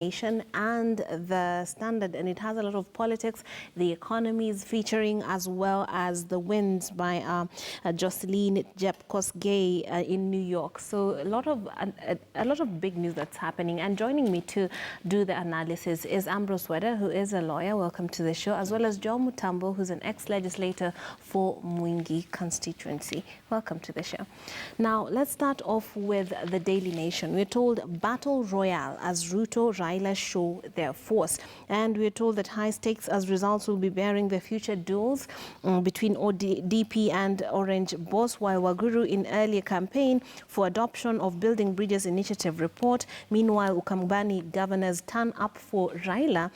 And the Standard, and it has a lot of politics, the economy is featuring, as well as the wins by Jocelyn Jepkos-Gay in New York. So a lot of big news that's happening. And joining me to do the analysis is Ambrose Weda, who is a lawyer. Welcome to the show, as well as John Mutambo, who's an ex-legislator for Mwingi constituency. Welcome to the show. Now let's start off with the Daily Nation. We're told battle royale as Ruto Raila show their force, and we're told that high stakes as results will be bearing the future duels between DP and Orange Boss, while Waguru in earlier campaign for adoption of Building Bridges Initiative report. Meanwhile, Ukambani governors turn up for Raila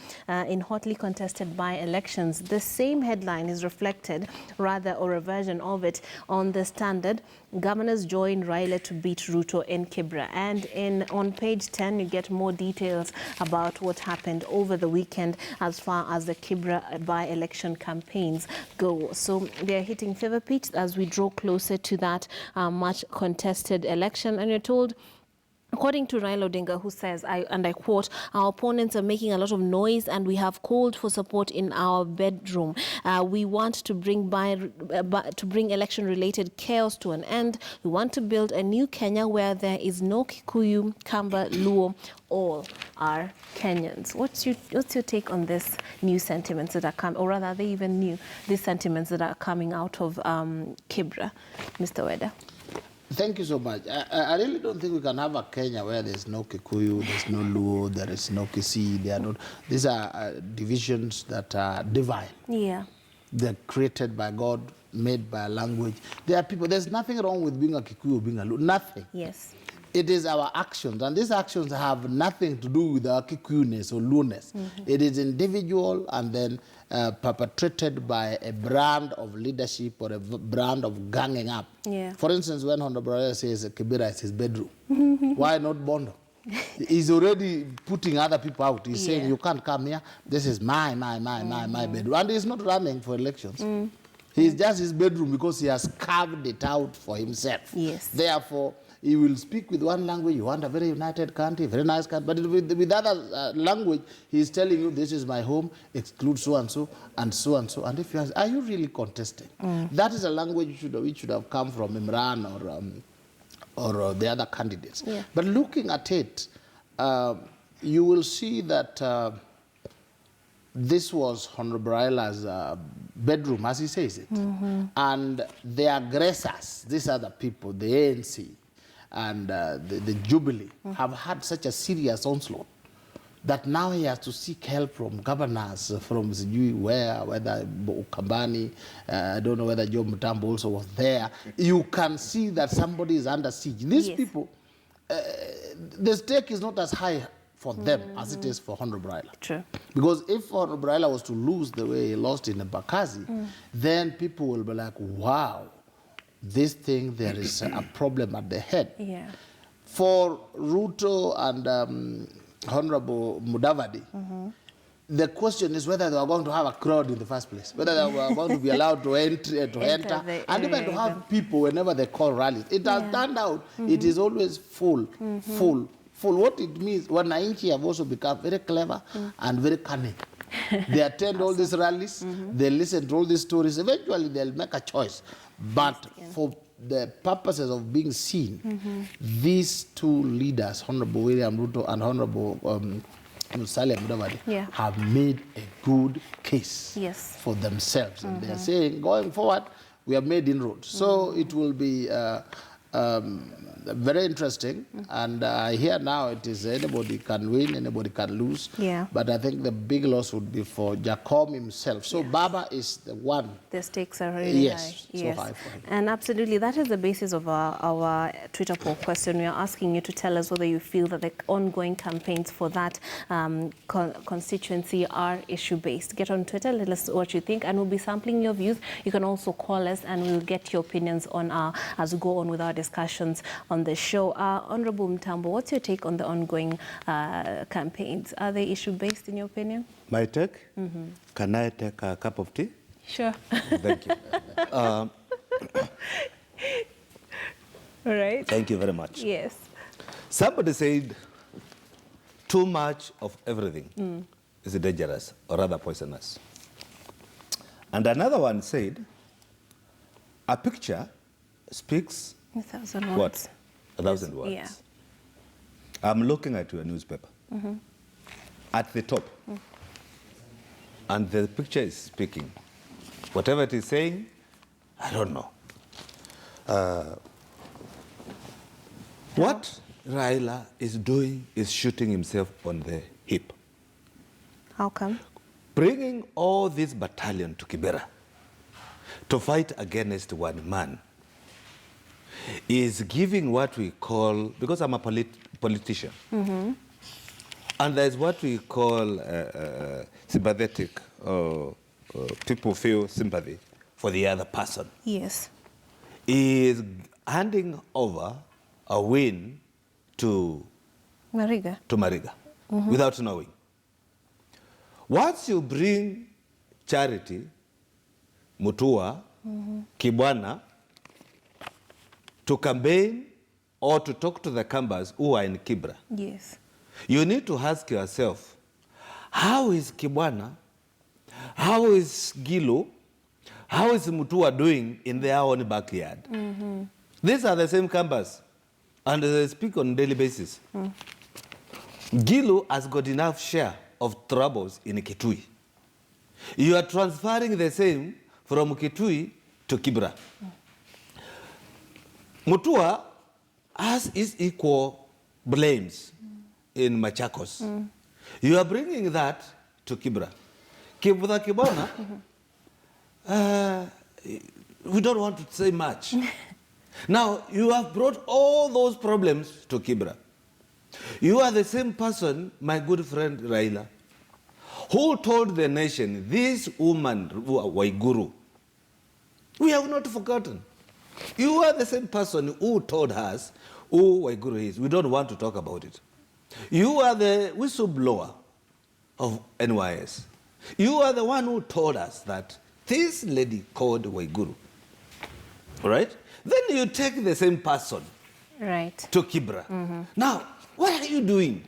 in hotly contested by-elections. The same headline is reflected, rather, or a version of it, on the Standard. Governors join Raila to beat Ruto in Kibra. And on page 10, you get more details about what happened over the weekend as far as the Kibra by-election campaigns go. So they're hitting fever pitch as we draw closer to that much contested election. And you're told, according to Raila Odinga, who says, and I quote, "Our opponents are making a lot of noise and we have called for support in our bedroom. We want to bring election-related chaos to an end. We want to build a new Kenya where there is no Kikuyu, Kamba, Luo. All are Kenyans." What's your take on this new sentiments that are coming, or rather, are they even new, these sentiments that are coming out of Kibra, Mr. Weda? Thank you so much. I really don't think we can have a Kenya where there's no Kikuyu, there's no Luo, there is no Kisii. These are divisions that are divine. Yeah. They're created by God, made by a language. There are people, there's nothing wrong with being a Kikuyu, being a Luo, nothing. Yes. It is our actions, and these actions have nothing to do with our Kikuyuness or Luoness. It is individual and then perpetrated by a brand of leadership or a brand of ganging up. Yeah. For instance, when Honorable Raila says Kibera is his bedroom, why not Bondo? He's already putting other people out. He's saying, you can't come here. This is my bedroom. And he's not running for elections. He's just his bedroom because he has carved it out for himself. Yes. Therefore, he will speak with one language. You want a very united country, very nice country. But with other language, he's telling you, this is my home, exclude so-and-so, and so-and-so. And if you ask, are you really contesting? That is a language which should have come from Imran or the other candidates. Yeah. But looking at it, you will see that this was Honorable Raila's bedroom, as he says it. And the aggressors, these are the people, the ANC, and the Jubilee, have had such a serious onslaught that now he has to seek help from governors from whether Ukambani, I don't know whether Joe Mutambo also was there. You can see that somebody is under siege. These people, the stake is not as high for them as it is for Honorable Raila. True. Because if Honorable Raila was to lose the way he lost in Embakasi, then people will be like, wow, this thing, there is a problem at the head. Yeah. For Ruto and Honorable Mudavadi, the question is whether they are going to have a crowd in the first place, whether they are going to be allowed to enter, and even to have people whenever they call rallies. It has turned out it is always full. What it means, Wananchi have also become very clever and very cunning. They attend all these rallies, they listen to all these stories. Eventually, they'll make a choice. But for the purposes of being seen, these two leaders, Honorable William Ruto and Honorable Musalia Mudavadi, have made a good case for themselves. And they're saying, going forward, we have made inroads. So it will be very interesting, and I hear now it is anybody can win, anybody can lose. Yeah. But I think the big loss would be for Jacob himself. So Baba is the one. The stakes are really high. So high for him. And absolutely, that is the basis of our Twitter poll question. We are asking you to tell us whether you feel that the ongoing campaigns for that constituency are issue-based. Get on Twitter, let us know what you think, and we'll be sampling your views. You can also call us, and we'll get your opinions on as we go on with our discussions on the show. Honorable Mutambo, what's your take on the ongoing campaigns? Are they issue-based in your opinion? My take? Can I take a cup of tea? Sure. Thank you. All right. Thank you very much. Yes. Somebody said too much of everything is dangerous, or rather poisonous. And another one said, a picture speaks 1,000 words. what? 1,000 words. Yeah. I'm looking at your newspaper. At the top. And the picture is speaking. Whatever it is saying, I don't know. What Raila is doing is shooting himself on the hip. How come? Bringing all this battalion to Kibera to fight against one man is giving what we call, because I'm a politician, and there's what we call sympathetic, people feel sympathy for the other person, Yes. is handing over a win to Mariga. Mariga without knowing. Once you bring Charity, Mutua, Kibwana to campaign or to talk to the Kambas who are in Kibra, Yes. you need to ask yourself, how is Kibwana, how is Gilo, how is Mutua doing in their own backyard? These are the same Kambas, and they speak on a daily basis. Gilo has got enough share of troubles in Kitui. You are transferring the same from Kitui to Kibra. Mutua has his equal blames in Machakos. You are bringing that to Kibra. Kibwana, we don't want to say much. Now, you have brought all those problems to Kibra. You are the same person, my good friend Raila, who told the nation, this woman, Waiguru, we have not forgotten. You are the same person who told us who Waiguru is. We don't want to talk about it. You are the whistleblower of NYS. You are the one who told us that this lady called Waiguru, right? Then you take the same person Right. to Kibra. Now, what are you doing?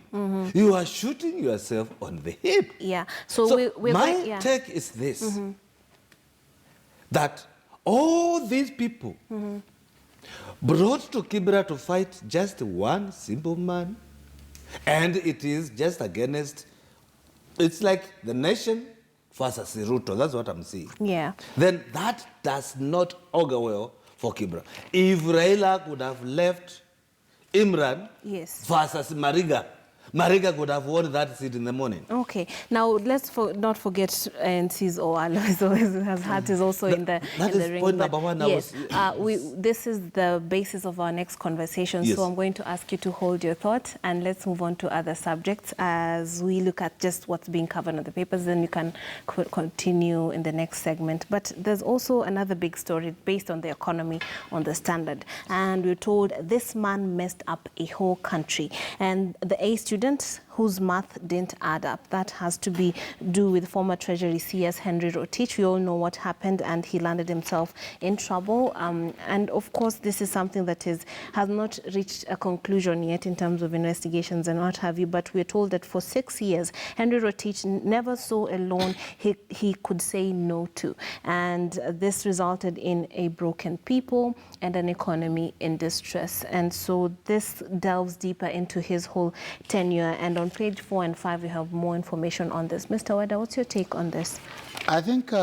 You are shooting yourself on the hip. Yeah. So, we're my going, yeah. take is this, that all these people brought to Kibra to fight just one simple man, and it is just against, it's like the nation versus Ruto. That's what I'm seeing. Yeah. Then that does not augur well for Kibra. If Raila could have left Imran Yes. versus Mariga, Mariga could have won that seat in the morning. Okay. Now let's not forget NC's Alois has hat is also in the That in is the ring. point But number one. yes, this is the basis of our next conversation. Yes. So I'm going to ask you to hold your thought and let's move on to other subjects as we look at just what's being covered in the papers. Then you can continue in the next segment. But there's also another big story based on the economy on the Standard, and we're told this man messed up a whole country, and the A student whose math didn't add up. That has to be do with former Treasury CS Henry Rotich. We all know what happened, and he landed himself in trouble. And of course, this is something that has not reached a conclusion yet in terms of investigations and what have you. But we're told that for 6 years, Henry Rotich never saw a loan he could say no to. And this resulted in a broken people and an economy in distress. And so this delves deeper into his whole tenure. And on page 4 and 5, we have more information on this. Mr. Weda, what's your take on this? I think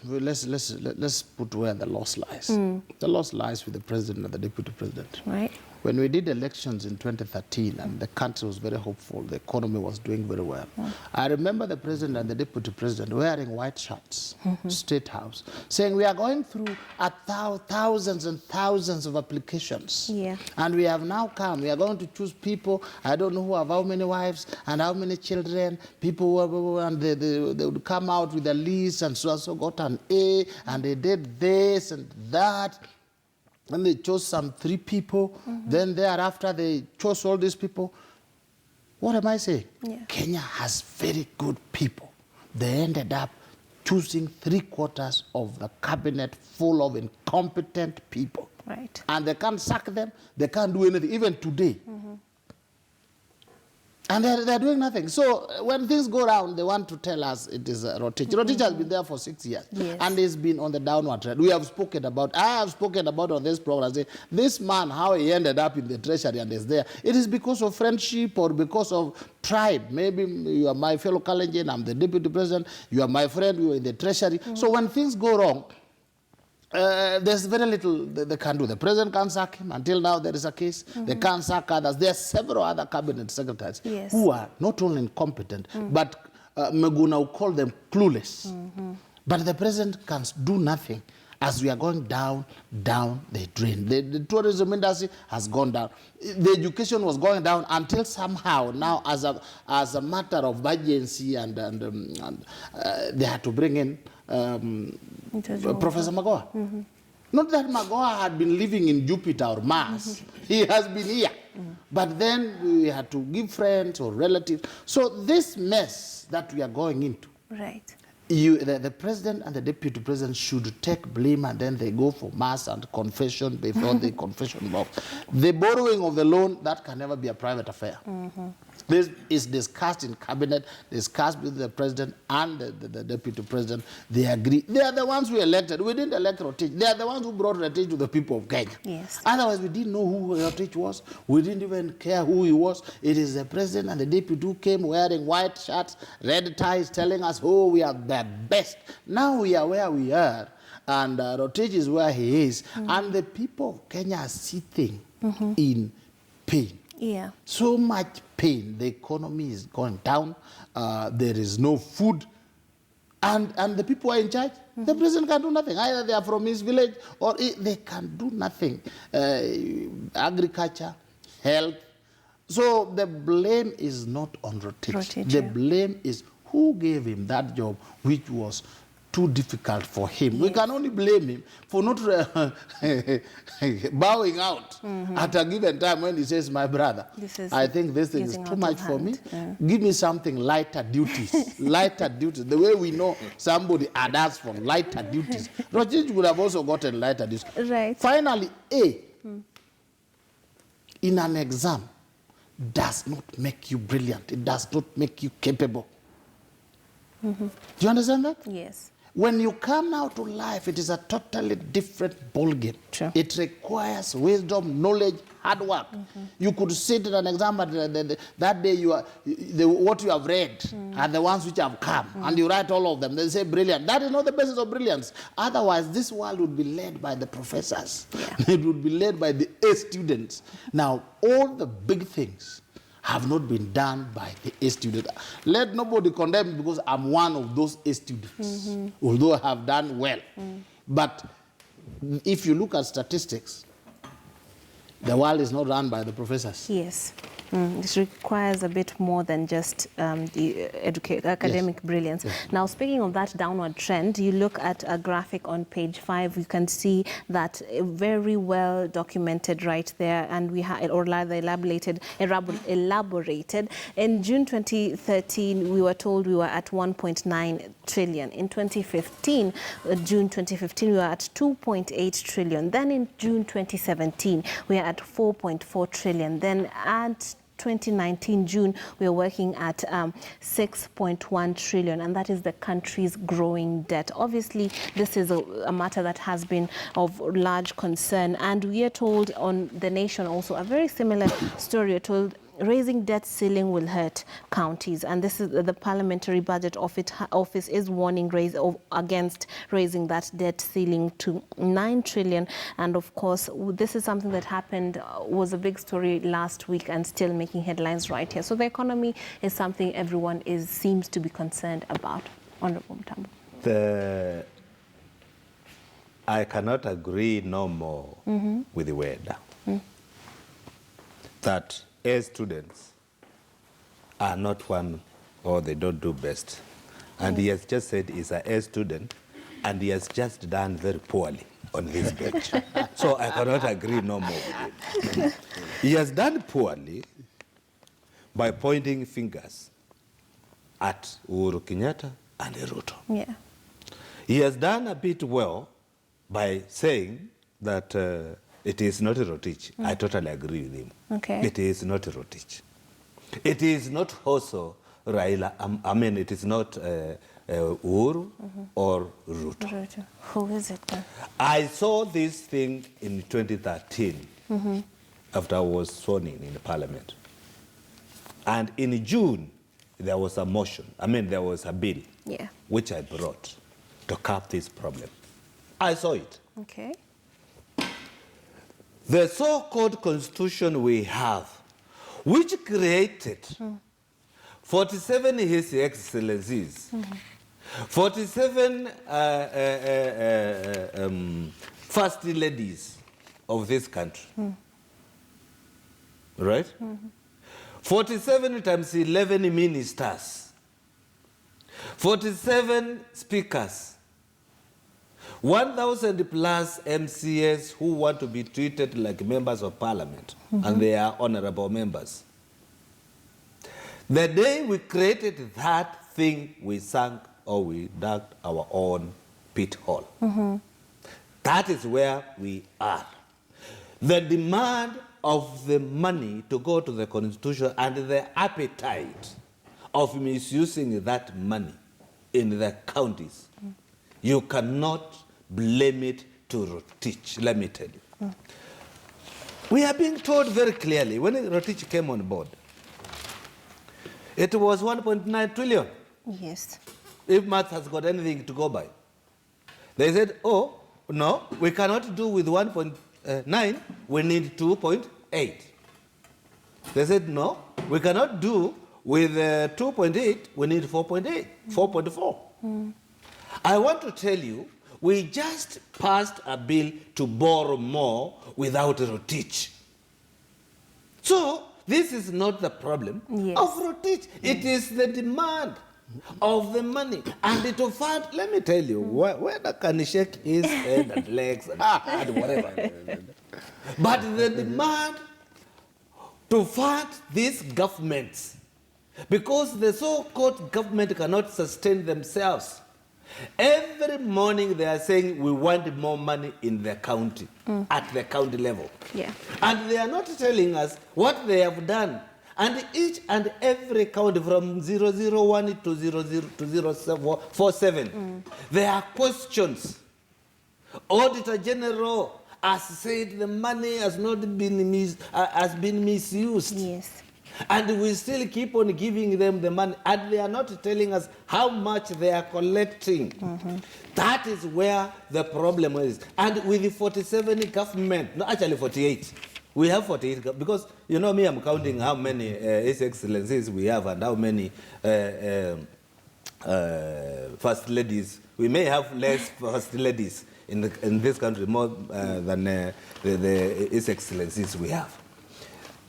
let's put where the loss lies. The loss lies with the president and the deputy president. Right. When we did elections in 2013 and the country was very hopeful, the economy was doing very well. I remember the president and the deputy president wearing white shirts, State House, saying we are going through thousands and thousands of applications. Yeah. And we have now come, we are going to choose people, I don't know who have how many wives and how many children, people who, and they would come out with a list, and so got an A, and they did this and that. And they chose some 3 people. Then thereafter, they chose all these people. What am I saying? Yeah. Kenya has very good people. They ended up choosing 3/4 of the cabinet full of incompetent people. Right. And they can't sack them. They can't do anything. Even today, And they're doing nothing. So when things go around, they want to tell us it is Rotich. Rotich has been there for 6 years. Yes. And it's been on the downward trend. I have spoken about on this program, say, this man, how he ended up in the treasury and is there. It is because of friendship or because of tribe. Maybe you are my fellow Kalenjin, I'm the deputy president, you are my friend, you are in the treasury. So when things go wrong, there's very little they can do. The president can't sack him. Until now, there is a case. They can't sack others. There are several other cabinet secretaries who are not only incompetent, but Meguna will call them clueless. But the president can do nothing as we are going down the drain. The tourism industry has gone down. The education was going down until somehow now, as a matter of urgency, and they had to bring in Professor Magoha. Not that Magoha had been living in Jupiter or Mars. He has been here. But then we had to give friends or relatives. So this mess that we are going into, Right. the president and the deputy president should take blame, and then they go for mass and confession before the confession box. The borrowing of the loan, that can never be a private affair. This is discussed in cabinet, discussed with the president and the deputy president. They agree. They are the ones who elected. We didn't elect Rotich. They are the ones who brought Rotich to the people of Kenya. Yes. Otherwise, we didn't know who Rotich was. We didn't even care who he was. It is the president and the deputy who came wearing white shirts, red ties, telling us, oh, we are the best. Now we are where we are, and Rotich is where he is. And the people of Kenya are sitting in pain. Yeah. So much pain. The economy is going down. There is no food. And the people are in charge. The president can do nothing. Either they are from his village or they can do nothing. Agriculture, health. So the blame is not on Rotich. The blame is who gave him that job, which was too difficult for him. Yes. We can only blame him for not bowing out at a given time when he says, my brother, I think this thing is too much for me. Give me something lighter duties. Lighter duties. The way we know somebody had asked for lighter duties. Rotich would have also gotten lighter duties. Right. Finally, in an exam does not make you brilliant. It does not make you capable. Do you understand that? Yes. When you come out to life, it is a totally different ballgame. Sure. It requires wisdom, knowledge, hard work. You could sit in an exam, but that day what you have read are the ones which have come, and you write all of them. They say brilliant. That is not the basis of brilliance. Otherwise, this world would be led by the professors. Yeah. It would be led by the A students. Now, all the big things have not been done by the A student. Let nobody condemn me because I'm one of those A students, although I have done well. But if you look at statistics, the world is not run by the professors. Yes. This requires a bit more than just the academic brilliance. Yes. Now, speaking of that downward trend, you look at a graphic on page 5, you can see that very well documented right there, and we have, or rather elaborated. In June 2013, we were told we were at 1.9 trillion. In 2015, June 2015, we were at 2.8 trillion. Then in June 2017, we are at 4.4 trillion. Then at 2019 June, we are working at 6.1 trillion, and that is the country's growing debt. Obviously, this is a matter that has been of large concern, and we are told on The Nation also a very similar story. We're told raising debt ceiling will hurt counties, and this is the Parliamentary Budget Office is warning against raising that debt ceiling to 9 trillion. And of course, this is something that happened, was a big story last week and still making headlines right here. So the economy is something everyone seems to be concerned about. Honorable Mutambo. I cannot agree no more with the word that A students are not one, or they don't do best. And he has just said he's an A student, and he has just done very poorly on his bench. So I cannot agree no more with him. He has done poorly by pointing fingers at Uhuru Kenyatta and Ruto. Yeah. He has done a bit well by saying that it is not Rotich. I totally agree with him. Okay. It is not Rotich. It is not also Raila, I mean, it is not Uhuru or Ruto. Ruto. Who is it then? I saw this thing in 2013 after I was sworn in the parliament. And in June, there was a motion, I mean, there was a bill, which I brought to curb this problem. I saw it. Okay. The so-called constitution we have, which created 47 His Excellencies, 47 first ladies of this country, right? 47 times 11 ministers, 47 speakers, 1,000 plus MCAs who want to be treated like members of parliament, and they are honorable members. The day we created that thing, we sank or we dug our own pit hole. That is where we are. The demand of the money to go to the constitution and the appetite of misusing that money in the counties, you cannot blame it to Rotich, let me tell you. We are being told very clearly, when Rotich came on board, it was 1.9 trillion. Yes. If math has got anything to go by. They said, oh, no, we cannot do with 1.9, we need 2.8. They said, no, we cannot do with 2.8, we need 4.8, 4.4. I want to tell you, we just passed a bill to borrow more without Rotich. So, this is not the problem of Rotich. It is the demand of the money. And it will fund, let me tell you, whether can shake his head and legs and whatever. But the demand to fund these governments, because the so-called government cannot sustain themselves. Every morning they are saying we want more money in the county, at the county level. And they are not telling us what they have done. And each and every county from 001 to 047, there are questions. Auditor General has said the money has not been has been misused. And we still keep on giving them the money, and they are not telling us how much they are collecting. That is where the problem is. And with the 47 government, no, actually 48. We have 48, because you know me, I'm counting how many His Excellencies we have and how many first ladies. We may have less first ladies in this country more than the His Excellencies we have.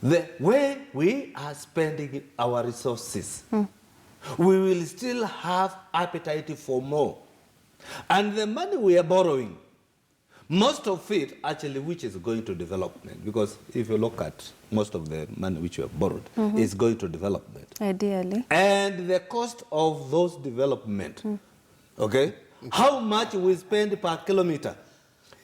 The way we are spending our resources, we will still have appetite for more. And the money we are borrowing, most of it actually which is going to development, because if you look at most of the money which you have borrowed is going to development. Ideally. And the cost of those development, okay, how much we spend per kilometer.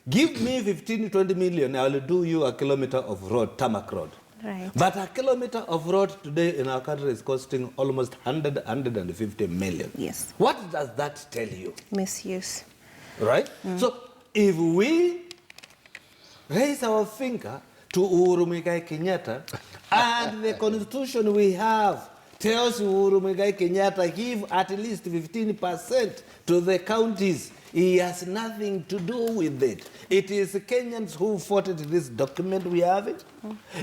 Give me 15, 20 million, I will do you a kilometer of road, tarmac road. Right. But a kilometer of road today in our country is costing almost 150 million. Yes. What does that tell you? Misuse. Right? So if we raise our finger to Uhuru Muigai Kenyatta and the constitution we have tells Uhuru Muigai Kenyatta give at least 15% to the counties, he has nothing to do with it. It is Kenyans who fought this document, we have it.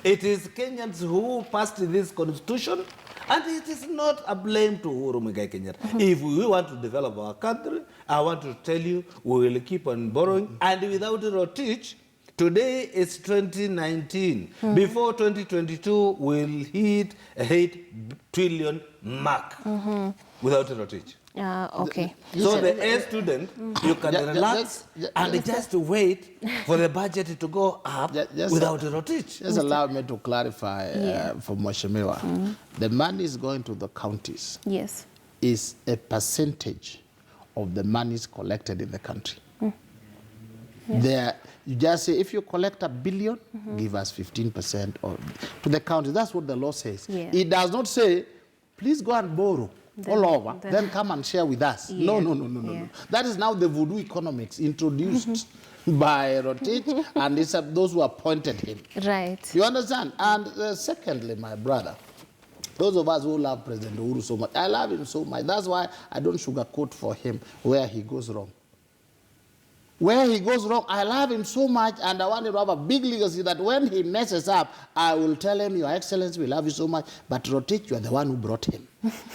It is Kenyans who passed this constitution, and it is not a blame to Uhuru Muigai Kenyatta. If we want to develop our country, I want to tell you, we will keep on borrowing, and without Rotich, today is 2019. Before 2022, we'll hit a 8 trillion mark without Rotich. Okay. So the A student, you can relax and just wait for the budget to go up without Rotich. Just allow me to clarify for Mheshimiwa. The money is going to the counties. Yes. Is a percentage of the monies collected in the country. There, you just say, if you collect $1 billion, give us 15% or to the county. That's what the law says. Yeah. It does not say, please go and borrow all over, then come and share with us. Yeah. No. That is now the voodoo economics introduced by Rotich and it's those who appointed him. Right. You understand? And secondly, my brother, those of us who love President Uhuru so much, I love him so much. That's why I don't sugarcoat for him where he goes wrong. Where he goes wrong, I love him so much, and I want him to have a big legacy that when he messes up, I will tell him, Your Excellency, we love you so much, but Rotich, you are the one who brought him.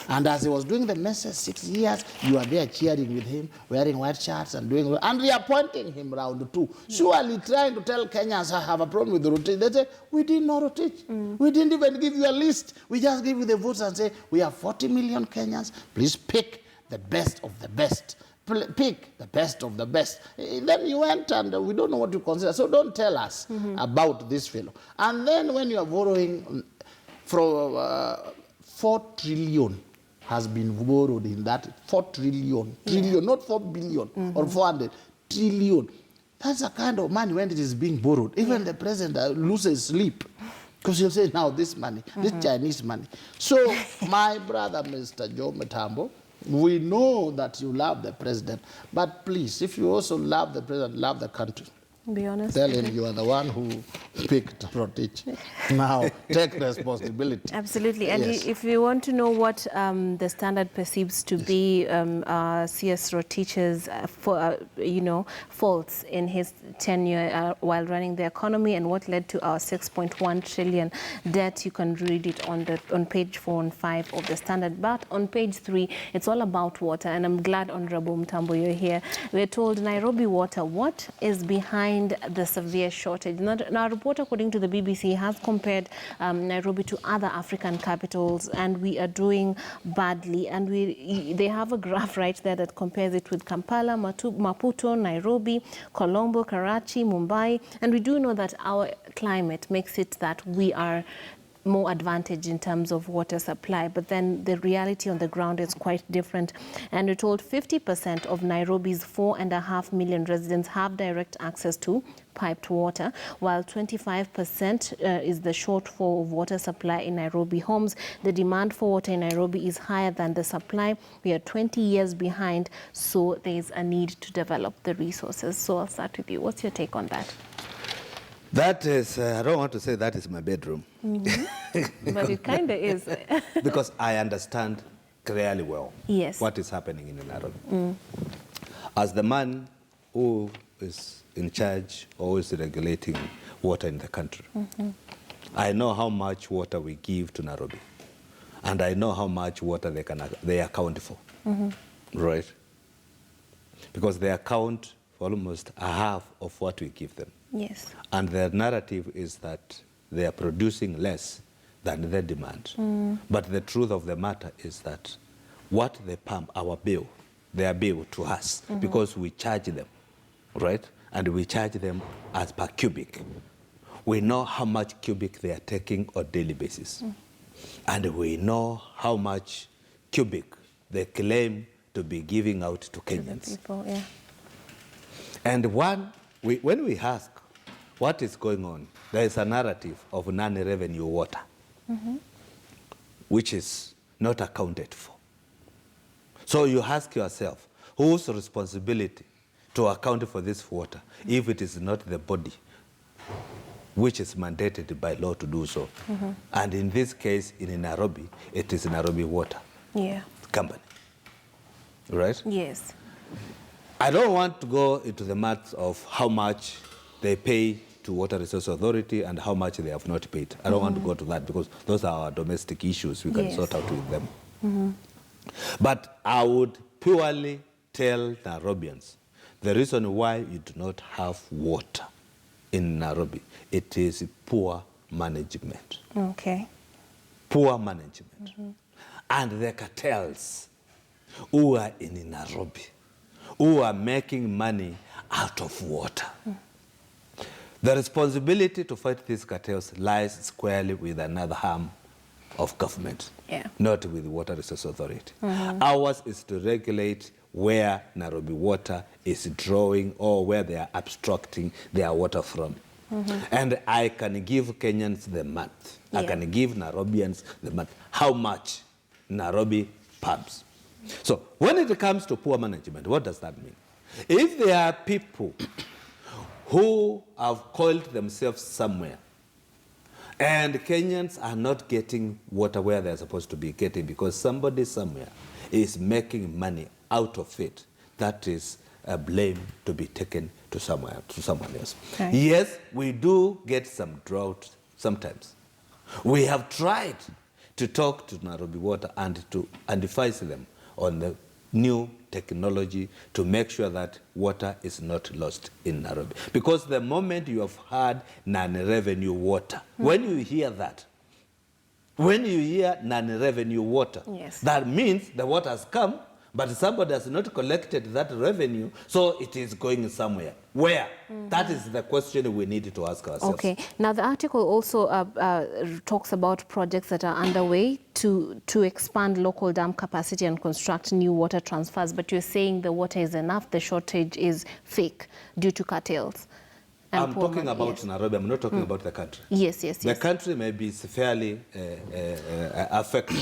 And as he was doing the messes 6 years, you are there cheering with him, wearing white shirts and doing, and reappointing him round 2. Surely trying to tell Kenyans I have a problem with Rotich. They say, we didn't know Rotich. We didn't even give you a list. We just give you the votes and say, we have 40 million Kenyans. Please pick the best of the best. Pick the best of the best. Then you went and we don't know what you consider. So don't tell us about this fellow. And then when you are borrowing from 4 trillion has been borrowed in that 4 trillion, not 4 billion or 400 trillion. That's the kind of money when it is being borrowed. Even the president loses sleep because he'll say, now this money, this Chinese money. So my brother, Mr. Joe Metambo, we know that you love the president, but please, if you also love the president, love the country. Be honest. Tell him you are the one who picked Rotich. Now, take responsibility. Absolutely. And Yes. if you want to know what the Standard perceives to be CS Rotich's faults in his tenure while running the economy and what led to our 6.1 trillion debt, you can read it on page 4 and 5 of the Standard. But on page 3, it's all about water. And I'm glad, Honorable Mtambo, you're here. We're told Nairobi Water, what is behind the severe shortage? Now, a report, according to the BBC, has compared Nairobi to other African capitals, and we are doing badly. And they have a graph right there that compares it with Kampala, Maputo, Nairobi, Colombo, Karachi, Mumbai. And we do know that our climate makes it that we are more advantage in terms of water supply, but then the reality on the ground is quite different. And we're told 50% of Nairobi's 4.5 million residents have direct access to piped water, while 25% is the shortfall of water supply in Nairobi homes. The demand for water in Nairobi is higher than the supply. We are 20 years behind, so there's a need to develop the resources. So I'll start with you. What's your take on that? That is, I don't want to say that is my bedroom. But it kind of is. Because I understand clearly well what is happening in Nairobi. As the man who is in charge or is regulating water in the country, I know how much water we give to Nairobi. And I know how much water they account for. Right? Because they account for almost a half of what we give them. Yes. And their narrative is that they are producing less than their demand. But the truth of the matter is that what they pump, their bill to us, because we charge them, right? And we charge them as per cubic. We know how much cubic they are taking on a daily basis. And we know how much cubic they claim to be giving out to Kenyans. To the people, yeah. And when we ask what is going on, there is a narrative of non-revenue water, which is not accounted for. So you ask yourself, whose responsibility to account for this water if it is not the body which is mandated by law to do so? And in this case, in Nairobi, it is Nairobi Water Company, right? Yes. I don't want to go into the maths of how much they pay to Water Resource Authority and how much they have not paid. I don't want to go to that because those are our domestic issues we can sort out with them. But I would purely tell Nairobians the reason why you do not have water in Nairobi, it is poor management. Okay. Poor management. And the cartels who are in Nairobi, who are making money out of water. The responsibility to fight these cartels lies squarely with another arm of government, not with Water Resource Authority. Ours is to regulate where Nairobi Water is drawing or where they are abstracting their water from. And I can give Kenyans the math. I can give Nairobians the math. How much Nairobi pumps. So when it comes to poor management, what does that mean? If there are people who have coiled themselves somewhere and Kenyans are not getting water where they're supposed to be getting because somebody somewhere is making money out of it, that is a blame to be taken to someone else. Right. Yes, we do get some drought sometimes. We have tried to talk to Nairobi Water and to advise them on the new technology to make sure that water is not lost in Nairobi. Because the moment you have had non-revenue water, when you hear that, when you hear non-revenue water, that means the water has come, but somebody has not collected that revenue, so it is going somewhere. Where? That is the question we need to ask ourselves. Okay. Now, the article also talks about projects that are underway to expand local dam capacity and construct new water transfers, but you're saying the water is enough, the shortage is fake due to cartels. I'm talking about Nairobi, I'm not talking about the country. Yes. The country may be fairly affected,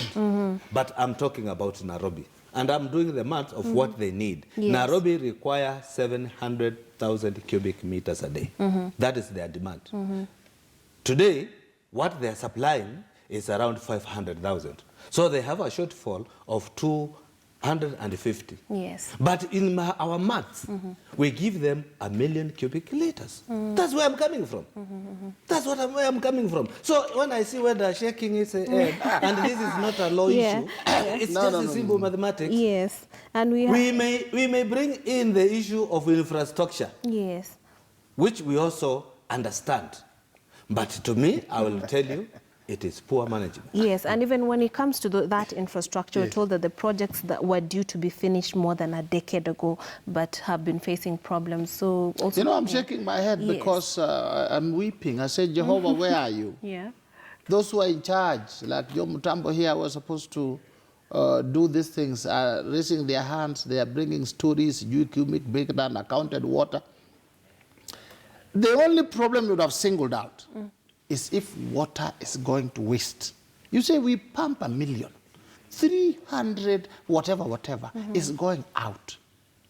but I'm talking about Nairobi. And I'm doing the math of what they need. Nairobi requires 700,000 cubic meters a day. That is their demand. Today, what they're supplying is around 500,000. So they have a shortfall of 250. Yes. But in our maths, we give them 1 million cubic liters. That's where I'm coming from. That's where I'm coming from. So when I see where they're shaking his head, and this is not a law issue, it's just a simple mathematics. Yes. And we may bring in the issue of infrastructure. Yes. Which we also understand. But to me, I will tell you, it is poor management. Yes, and even when it comes to that infrastructure, we're told that the projects that were due to be finished more than a decade ago, but have been facing problems. So also, you know, I'm shaking my head because I'm weeping. I said, Jehovah, where are you? Those who are in charge, like Joe Mutambo here, was supposed to do these things, are raising their hands. They are bringing stories, cubic, breakdown, accounted water. The only problem you would have singled out is if water is going to waste. You say we pump 1 million, 300 whatever is going out,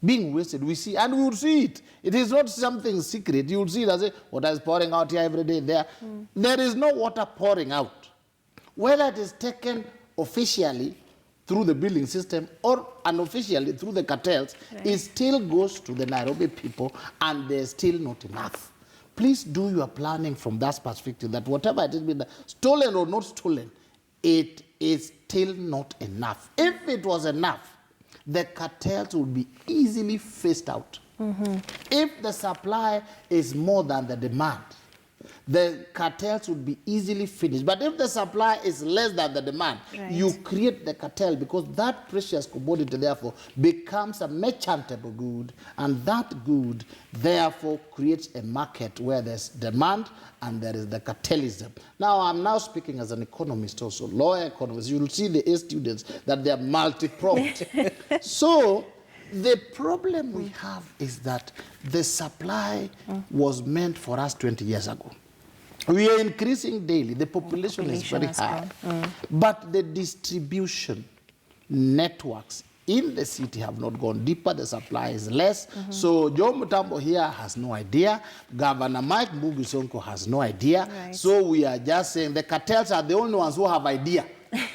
being wasted. We see, and we will see it. It is not something secret. You will see it as a, water is pouring out here every day there. There is no water pouring out. Whether it is taken officially through the billing system or unofficially through the cartels, it still goes to the Nairobi people, and there's still not enough. Please do your planning from that perspective, that whatever it has been stolen or not stolen, it is still not enough. If it was enough, the cartels would be easily phased out. If the supply is more than the demand, the cartels would be easily finished. But if the supply is less than the demand, you create the cartel, because that precious commodity, therefore, becomes a merchantable good, and that good, therefore, creates a market where there's demand and there is the cartelism. Now, I'm now speaking as an economist also, lawyer economist. You'll see the A students that they are multi-pronged. So, the problem we have is that the supply was meant for us 20 years ago. We are increasing daily. The population is very high. But the distribution networks in the city have not gone deeper. The supply is less. So Joe Mutambo here has no idea. Governor Mike Mbugi Sonko has no idea. So we are just saying the cartels are the only ones who have idea.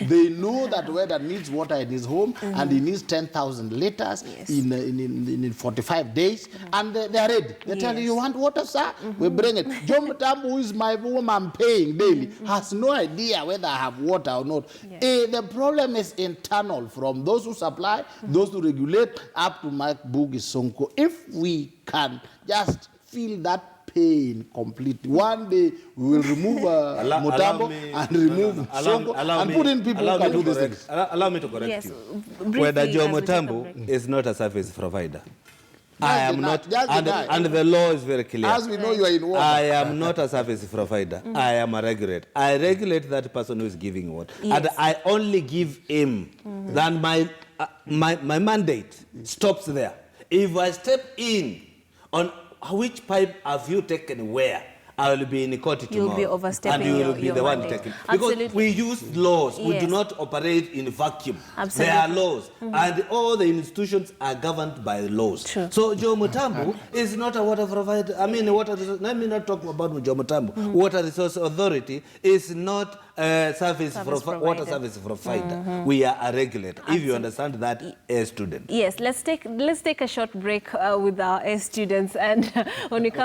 They know that whether needs water in his home and he needs 10,000 liters in 45 days, and they are ready. They tell you want water, sir? We bring it. John Mutambo, who is my woman paying daily, has no idea whether I have water or not. The problem is internal, from those who supply, those who regulate, up to Mike Mbugi Sonko. If we can just feel that pain completely. One day we will remove Mutambo and remove Sonko and put in people who can do these things. Allow me to correct you. Whether Joe Mutambo is not a service provider. I am not, and the law is very clear. As we know, you are in water. I am not a service provider. I am a regulator. I regulate that person who is giving water. And I only give him than my my mandate stops there. If I step in on which pipe have you taken where, I will be in court tomorrow. You'll be overstepping and you will be your the one mandate. taking. Absolutely. Because we use laws. We do Yes. not operate in a vacuum. Absolutely. There are laws. And all the institutions are governed by laws. True. So Joe Mutambu is not a water provider. I mean, let me not talk about Joe Mutambu. Water Resource Authority is not a water service provider. We are a regulator. If you understand that, a student. Yes, let's take a short break with our students, and when we come